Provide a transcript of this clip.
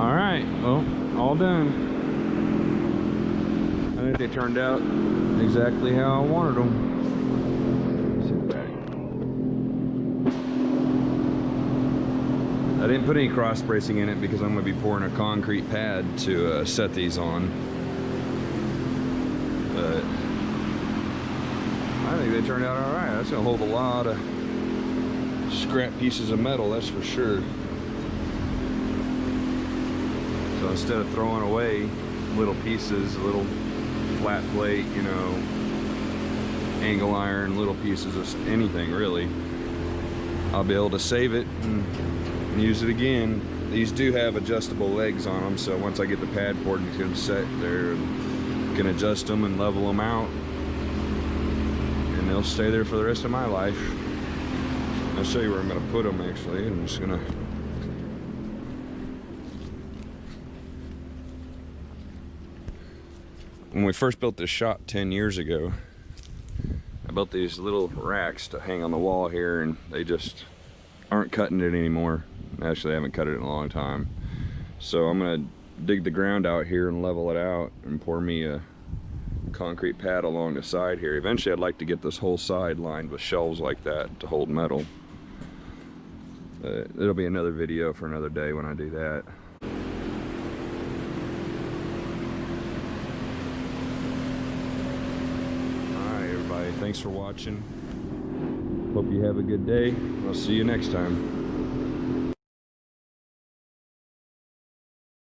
All right, well, all done. I think they turned out exactly how I wanted them. Sit back. I didn't put any cross bracing in it because I'm going to be pouring a concrete pad to set these on. But I think they turned out all right. That's going to hold a lot of scrap pieces of metal, that's for sure. So instead of throwing away little pieces, a little flat plate, you know, angle iron, little pieces of anything really, I'll be able to save it and use it again. These do have adjustable legs on them, so once I get the pad poured, it's going to set there and can adjust them and level them out, and they'll stay there for the rest of my life. I'll show you where I'm going to put them actually. I'm just going to when we first built this shop 10 years ago, I built these little racks to hang on the wall here, and they just aren't cutting it anymore. Actually, I haven't cut it in a long time. So I'm gonna dig the ground out here and level it out and pour me a concrete pad along the side here. Eventually, I'd like to get this whole side lined with shelves like that to hold metal. It'll be another video for another day when I do that. Thanks for watching. Hope you have a good day. I'll see you next time.